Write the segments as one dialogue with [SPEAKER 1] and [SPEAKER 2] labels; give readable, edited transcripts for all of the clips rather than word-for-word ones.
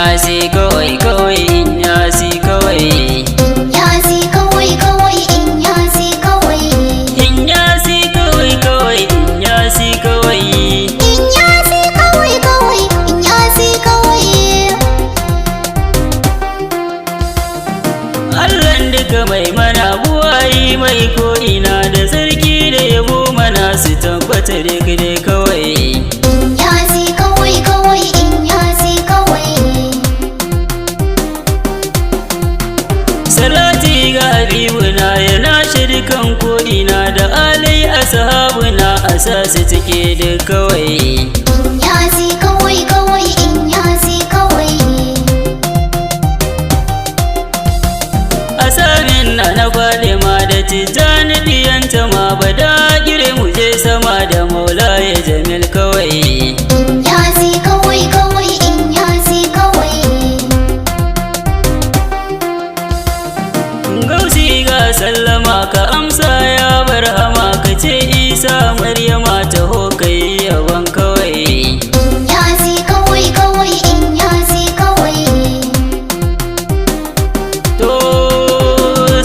[SPEAKER 1] yasi kawai kawai in yasi kawai.
[SPEAKER 2] Yasi kawai kawai in yasi kawai.
[SPEAKER 1] In yasi kawai kawai in yasi kawai.
[SPEAKER 2] In yasi kawai kawai in yasi kawai.
[SPEAKER 1] Allahn duka mai mana buwayi mai ko'ina da sarki da yabo mana su tabbata duk dai kawai.
[SPEAKER 2] Yasi kawai kawai in yasi kawai.
[SPEAKER 1] Salati ga habibuna yana shirkan ko'ina da alai ashabuna a sa su cike duk kawai.
[SPEAKER 2] Yasi kawai kawai in yasi kawai.
[SPEAKER 1] Asamin na Fatima da Tijjani diyanta ma bada gire mu je sama da Maula ya Jamil kawai.
[SPEAKER 2] Yasi kawai kawai in yasi kawai.
[SPEAKER 1] Gausi ga sallama ka amsa ya barhama ka ce Isa Maryama taho kai yaban kawai.
[SPEAKER 2] Yasi kawai kawai in yasi kawai.
[SPEAKER 1] To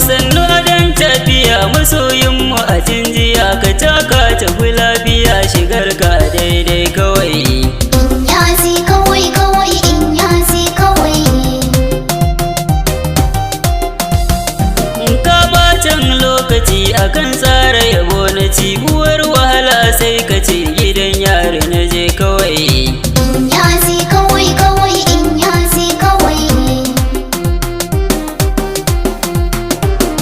[SPEAKER 1] sannu adan tafiya masoyinmu a jinjiya ka taka tafi lafiya shigar ka daidai kawai.
[SPEAKER 2] Yasi kawai kawai in yasi kawai.
[SPEAKER 1] In ka bacin lokaci akan tsara yabo na ci uwar wahala sai ka ce gidan yari na je kawai.
[SPEAKER 2] Yasi kawai kawai in yasi kawai.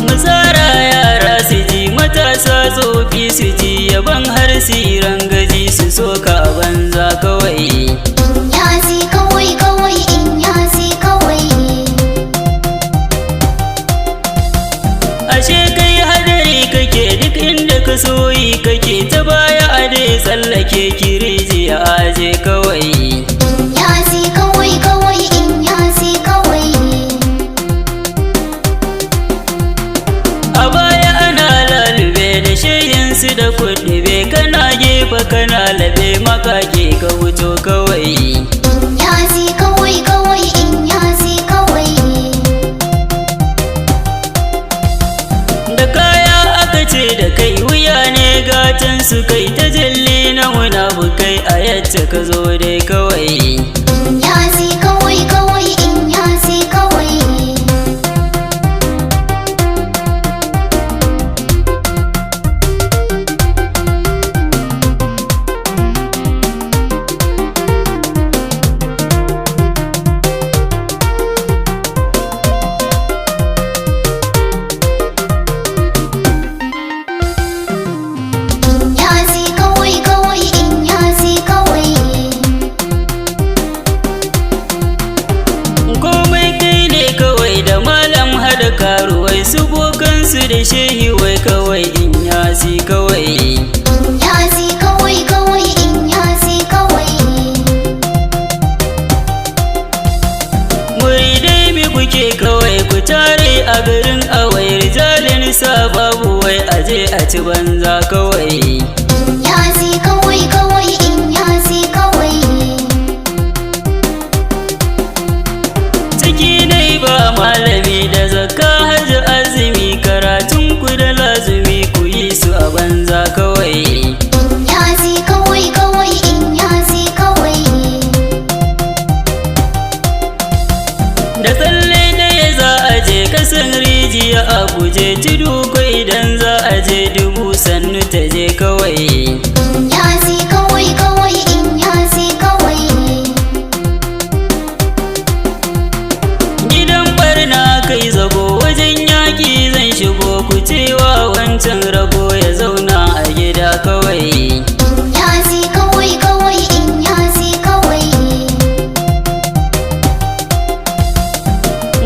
[SPEAKER 1] Mu tsara yara su ji matasa tsofi su ji yaban har siran gaji su soka a banza kawai.
[SPEAKER 2] Yasi kawai kawai in yasi kawai.
[SPEAKER 1] Ashe kai hadari kake duk inda ka soyi kake ta baya a dai tsallake kiriji a aje kawai.
[SPEAKER 2] Yasi kawai kawai in yasi kawai.
[SPEAKER 1] A baya ana lalube da shayinsu da kuɗi kana gefe kana labe makake ka wuto kawai.
[SPEAKER 2] Yasi kawai kawai in yasi kawai.
[SPEAKER 1] Da kaya aka ce da kai wuya ne gatan su kai ta jalli na munafukai a yadda ka zo dai kawai.
[SPEAKER 2] Yasi kawai kawai in yasi kawai. Yasi kawai kawai in yasi kawai.
[SPEAKER 1] Komai kai ne kawai da malam hada karuwai su bokansu da shehi wai kawai in yasi kawai.
[SPEAKER 2] Yasi kawai kawai in yasi kawai.
[SPEAKER 1] Muridai mi kuke kawai ku tare a garin awai rijalin sa babu wai aje a ci banza kawai.
[SPEAKER 2] Yasi kawai kawai in yasi kawai.
[SPEAKER 1] Ciki dai ba malami da zakka hajji azumi karatun ku da lazumi ku yi su a banza kawai.
[SPEAKER 2] Yasi kawai kawai in yasi kawai.
[SPEAKER 1] Da tsalle ɗaya za a je kasan rijiya a guje tudu ko idan za a je dubu sannu ta je kawai.
[SPEAKER 2] Yasi kawai kawai in yasi kawai.
[SPEAKER 1] Gidan barna kai zago wajen yaƙi zan shigo ku cewa wancan rago ya zauna a gida kawai.
[SPEAKER 2] Yasi kawai kawai in yasi kawai.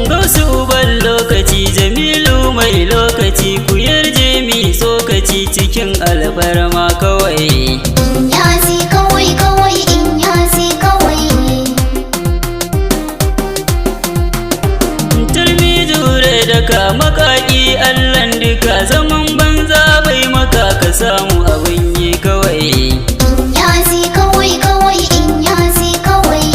[SPEAKER 1] Gausu uban lokaci Jamilu mai lokaci ku yarje mi tsokaci cikin alfarma kawai.
[SPEAKER 2] Yasi kawai kawai in yasi kawai.
[SPEAKER 1] Turmi jure daga makaki Allahn duka zaman banza bai maka ka samu abin yi kawai.
[SPEAKER 2] Yasi kawai kawai in yasi kawai.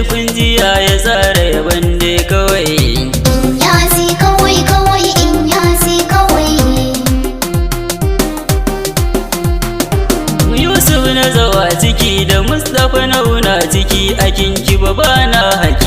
[SPEAKER 1] kun jiya ya tsara yaban dai kawai.
[SPEAKER 2] Inyasi kawai kawai Inyasi kawai.
[SPEAKER 1] Yusuf na zawa ciki da Mustapha nauna ciki a kinki ba na haƙi